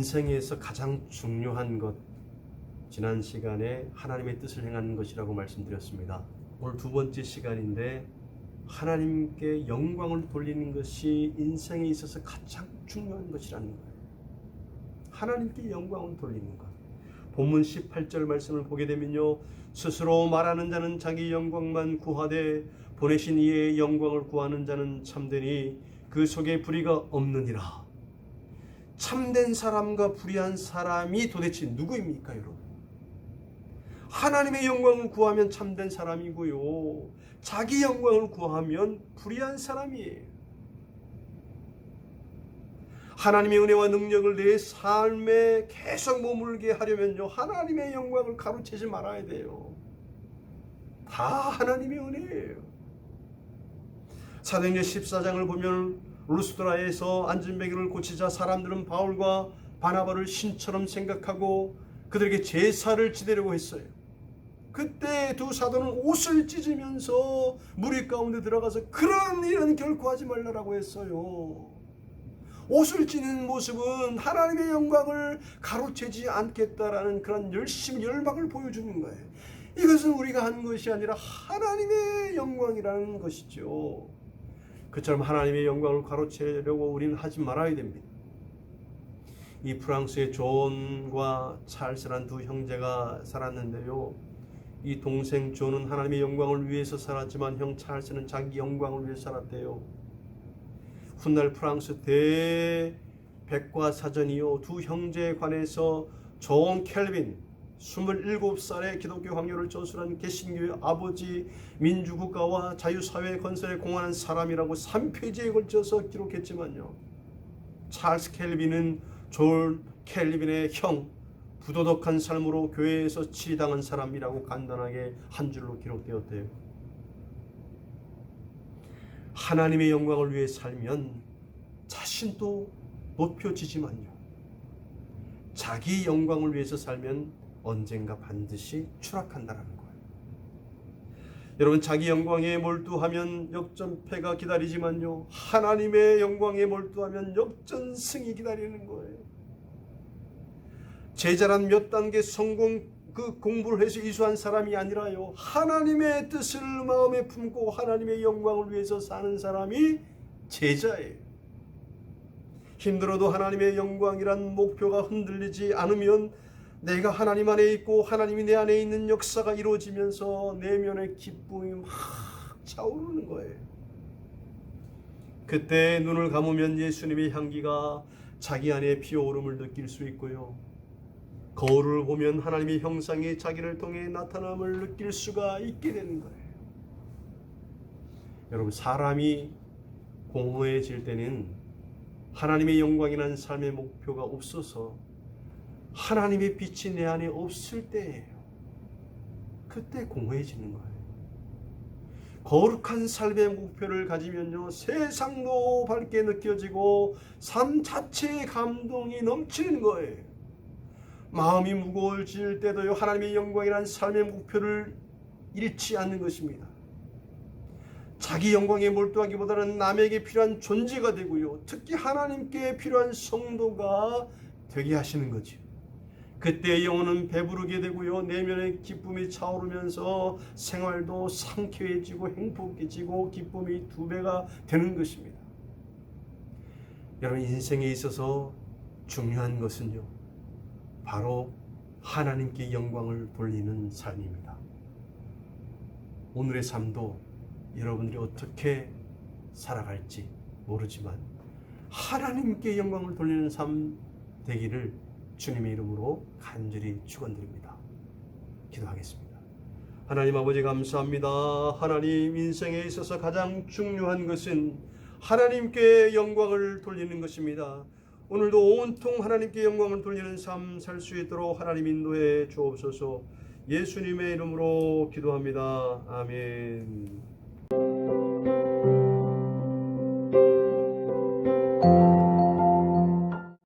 인생에서 가장 중요한 것, 지난 시간에 하나님의 뜻을 행하는 것이라고 말씀드렸습니다. 오늘 두 번째 시간인데 하나님께 영광을 돌리는 것이 인생에 있어서 가장 중요한 것이라는 거예요. 하나님께 영광을 돌리는 것. 본문 18절 말씀을 보게 되면요, 스스로 말하는 자는 자기 영광만 구하되 보내신 이의 영광을 구하는 자는 참되니 그 속에 불의가 없느니라. 참된 사람과 불의한 사람이 도대체 누구입니까, 여러분? 하나님의 영광을 구하면 참된 사람이고요, 자기 영광을 구하면 불의한 사람이에요. 하나님의 은혜와 능력을 내 삶에 계속 머물게 하려면요, 하나님의 영광을 가로채지 말아야 돼요. 다 하나님의 은혜예요. 사도행전 14장을 보면 루스드라에서 안진뱅이를 고치자 사람들은 바울과 바나바를 신처럼 생각하고 그들에게 제사를 지내려고 했어요. 그때 두 사도는 옷을 찢으면서 무리 가운데 들어가서 그런 일은 결코 하지 말라라고 했어요. 옷을 찢는 모습은 하나님의 영광을 가로채지 않겠다라는 그런 열심, 열망을 보여주는 거예요. 이것은 우리가 한 것이 아니라 하나님의 영광이라는 것이죠. 그처럼 하나님의 영광을 가로채려고 우리는 하지 말아야 됩니다. 이 프랑스의 존과 찰스란 두 형제가 살았는데요, 이 동생 존은 하나님의 영광을 위해서 살았지만 형 찰스는 자기 영광을 위해서 살았대요. 훗날 프랑스 대백과사전이요, 두 형제에 관해서 존 켈빈 27살의 기독교 황녀를 저술한 개신교의 아버지, 민주국가와 자유사회 건설에 공헌한 사람이라고 3페이지에 걸쳐서 기록했지만요, 찰스 켈빈은 존 켈빈의 형, 부도덕한 삶으로 교회에서 치리당한 사람이라고 간단하게 한 줄로 기록되었대요. 하나님의 영광을 위해 살면 자신도 높여지지만요, 자기 영광을 위해서 살면 언젠가 반드시 추락한다는 거예요. 여러분, 자기 영광에 몰두하면 역전패가 기다리지만요, 하나님의 영광에 몰두하면 역전승이 기다리는 거예요. 제자란 몇 단계 성공 공부를 해서 이수한 사람이 아니라요, 하나님의 뜻을 마음에 품고 하나님의 영광을 위해서 사는 사람이 제자예요. 힘들어도 하나님의 영광이란 목표가 흔들리지 않으면 내가 하나님 안에 있고 하나님이 내 안에 있는 역사가 이루어지면서 내면의 기쁨이 막 차오르는 거예요. 그때 눈을 감으면 예수님의 향기가 자기 안에 피어오름을 느낄 수 있고요, 거울을 보면 하나님의 형상이 자기를 통해 나타남을 느낄 수가 있게 되는 거예요. 여러분, 사람이 공허해질 때는 하나님의 영광이라는 삶의 목표가 없어서 하나님의 빛이 내 안에 없을 때예요. 그때 공허해지는 거예요. 거룩한 삶의 목표를 가지면요, 세상도 밝게 느껴지고 삶 자체의 감동이 넘치는 거예요. 마음이 무거워질 때도요, 하나님의 영광이라는 삶의 목표를 잃지 않는 것입니다. 자기 영광에 몰두하기보다는 남에게 필요한 존재가 되고요, 특히 하나님께 필요한 성도가 되게 하시는 거죠. 그때 영혼은 배부르게 되고요, 내면의 기쁨이 차오르면서 생활도 상쾌해지고 행복해지고 기쁨이 2배가 되는 것입니다. 여러분, 인생에 있어서 중요한 것은요, 바로 하나님께 영광을 돌리는 삶입니다. 오늘의 삶도 여러분들이 어떻게 살아갈지 모르지만 하나님께 영광을 돌리는 삶 되기를 주님의 이름으로 간절히 축원드립니다. 기도하겠습니다. 하나님 아버지, 감사합니다. 하나님, 인생에 있어서 가장 중요한 것은 하나님께 영광을 돌리는 것입니다. 오늘도 온통 하나님께 영광을 돌리는 삶 살 수 있도록 하나님 인도해 주옵소서. 예수님의 이름으로 기도합니다. 아멘.